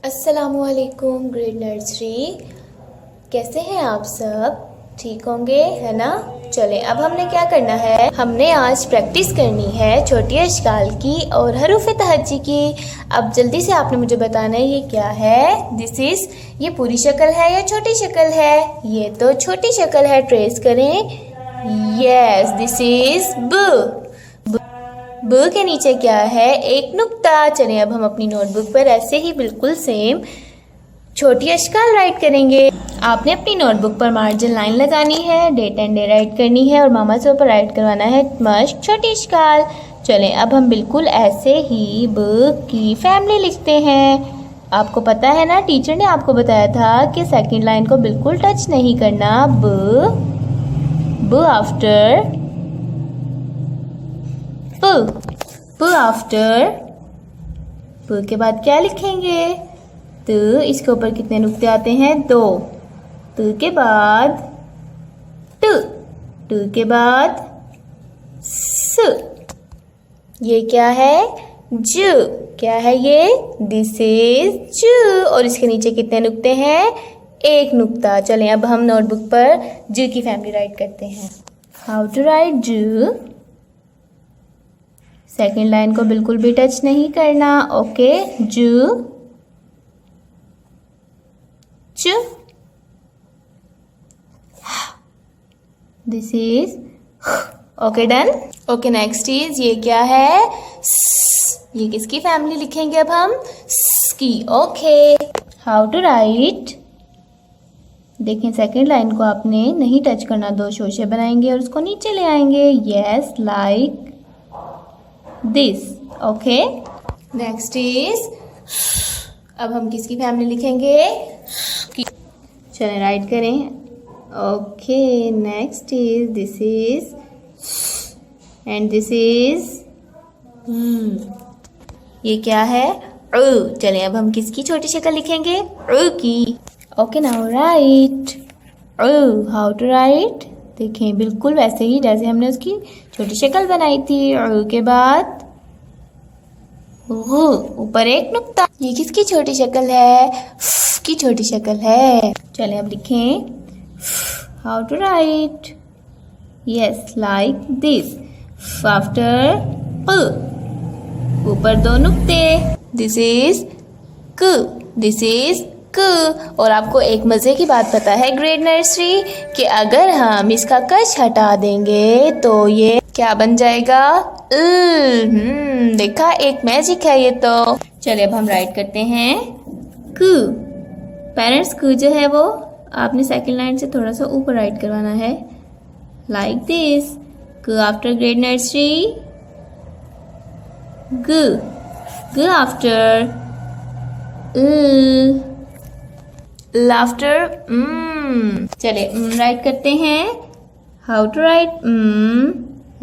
अस्सलामुअलैकुम grade nursery. कैसे हैं आप सब? ठीक होंगे, है ना? चले, अब हमने क्या करना है, हमने आज प्रैक्टिस करनी है छोटी अशकाल की और हरूफ तहज्जी की। अब जल्दी से आपने मुझे बताना है ये क्या है। दिस इज, ये पूरी शक्ल है या छोटी शक्ल है? ये तो छोटी शक्ल है, ट्रेस करें। यस, दिस इज ब। ब के नीचे क्या है? एक नुक्ता। चलें अब हम अपनी नोटबुक पर ऐसे ही बिल्कुल सेम छोटी अशकाल राइट करेंगे। आपने अपनी नोटबुक पर मार्जिन लाइन लगानी है, डेट एंड डे राइट करनी है और मामा से ऊपर राइट करवाना है मश्क छोटी अशकाल। चलें अब हम बिल्कुल ऐसे ही ब की फैमिली लिखते हैं। आपको पता है ना, टीचर ने आपको बताया था कि सेकंड लाइन को बिल्कुल टच नहीं करना। ब आफ्टर प आफ्टर प के बाद क्या लिखेंगे? त। इसके ऊपर कितने नुक्ते आते हैं? 2। त के बाद ट। ट के बाद स। ये क्या है? ज। क्या है ये? दिस इज ज। और इसके नीचे कितने नुक्ते हैं? 1 नुक्ता। चलें अब हम नोटबुक पर ज की फैमिली राइट करते हैं। हाउ टू राइट ज? सेकेंड लाइन को बिल्कुल भी टच नहीं करना। ओके, जू च। This is okay, done. Okay, next is, ये क्या है? स। ये किसकी फैमिली लिखेंगे अब हम? स की। Okay, how to write? देखें, सेकेंड लाइन को आपने नहीं टच करना, 2 शोशे बनाएंगे और उसको नीचे ले आएंगे। Yes, like this. Okay, next is, अब हम किसकी फैमिली लिखेंगे? चलें राइट करें। Okay, next is, this is and this is ये क्या है? चलें अब हम किसकी छोटी शक्ल लिखेंगे? की। Okay, now write. How to write? देखें, बिल्कुल वैसे ही जैसे हमने उसकी छोटी शक्ल बनाई थी। और के बाद ऊपर 1 नुक्ता। ये किसकी छोटी शक्ल है? की छोटी शक्ल है। चलें अब लिखें। How to write? Yes, like this. After ऊपर 2 नुक्ते। दिस इज क। दिस इज क। और आपको एक मजे की बात पता है ग्रेड नर्सरी, कि अगर हम इसका कश हटा देंगे तो ये क्या बन जाएगा? देखा, एक मैजिक है ये तो। चलिए अब हम राइट करते हैं क। पेरेंट्स क जो है वो आपने सेकंड लाइन से थोड़ा सा ऊपर राइट करवाना है, लाइक दिस। क आफ्टर ग्रेड नर्सरी ग। ग आफ्टर लाफ्टर। चले राइट करते हैं। How to write?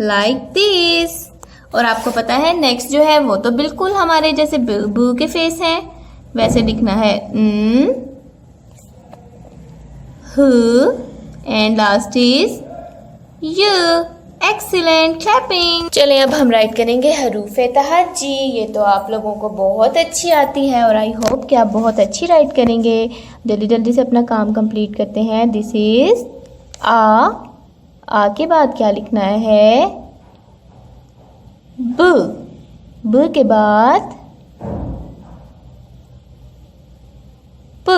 Like this. और आपको पता है नेक्स्ट जो है वो तो बिल्कुल हमारे जैसे बू के फेस हैं, वैसे लिखना है and last is you. Excellent, clapping. चलें अब हम राइट करेंगे हरूफ तहज्जी। ये तो आप लोगों को बहुत अच्छी आती है और आई होप कि आप बहुत अच्छी राइट करेंगे। जल्दी जल्दी से अपना काम कंप्लीट करते हैं। दिस इज आ के बाद क्या लिखना है? ब के बाद प।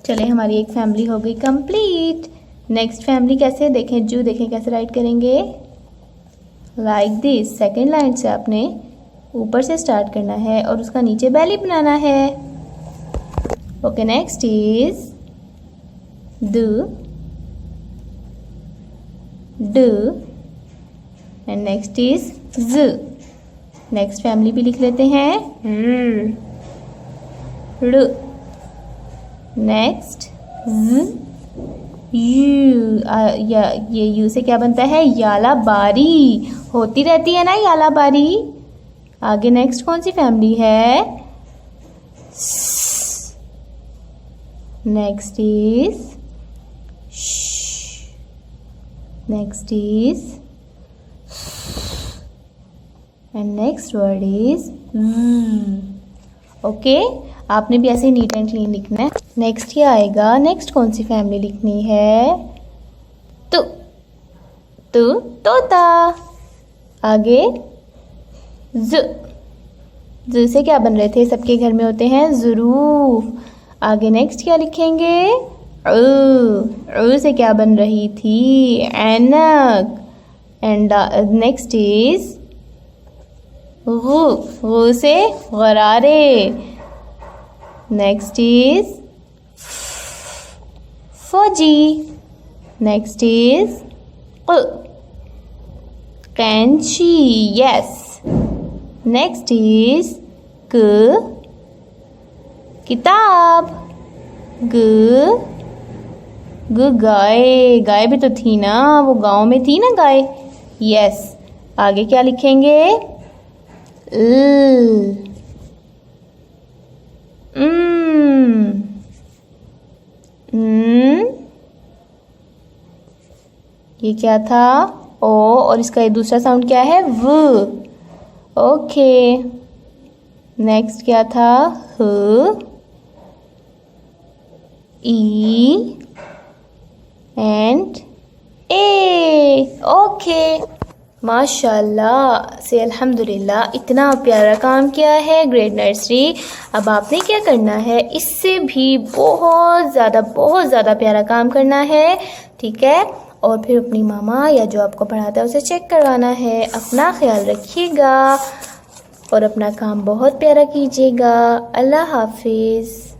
चले, हमारी एक फैमिली हो गई कंप्लीट। नेक्स्ट फैमिली कैसे? देखें, जू देखें कैसे राइट करेंगे? Like this. सेकेंड लाइन से आपने ऊपर से स्टार्ट करना है और उसका नीचे बैली बनाना है। ओके, नेक्स्ट इज ड एंड नेक्स्ट इज ज। नेक्स्ट फैमिली भी लिख लेते हैं, र। Next U. ये यू से क्या बनता है? याला बारी। होती रहती है ना याला बारी। आगे नेक्स्ट कौन सी फैमिली है? Next is next is and next word is okay. आपने भी ऐसे नीट एंड क्लीन लिखना है। नेक्स्ट क्या आएगा? नेक्स्ट कौन सी फैमिली लिखनी है? तू तू तोता। आगे ज से क्या बन रहे थे? सबके घर में होते हैं ज़ुरूफ। आगे नेक्स्ट क्या लिखेंगे? से क्या बन रही थी? ऐनक। एंड नेक्स्ट इज गु से गरारे। नेक्स्ट इज फौजी। नेक्स्ट इज कैंची। यस। नेक्स्ट इज किताब। गाय। गाय भी तो थी ना, वो गांव में थी ना गाय। यस। आगे क्या लिखेंगे? ये क्या था? ओ। और इसका ये दूसरा साउंड क्या है? व। ओके। नेक्स्ट क्या था? ह ई एंड ए। ओके। माशाल्लाह से अल्हम्दुलिल्लाह, इतना प्यारा काम किया है ग्रेड नर्सरी। अब आपने क्या करना है? इससे भी बहुत ज़्यादा प्यारा काम करना है, ठीक है? और फिर अपनी मामा या जो आपको पढ़ाता है उसे चेक करवाना है। अपना ख्याल रखिएगा और अपना काम बहुत प्यारा कीजिएगा। अल्लाह हाफिज़।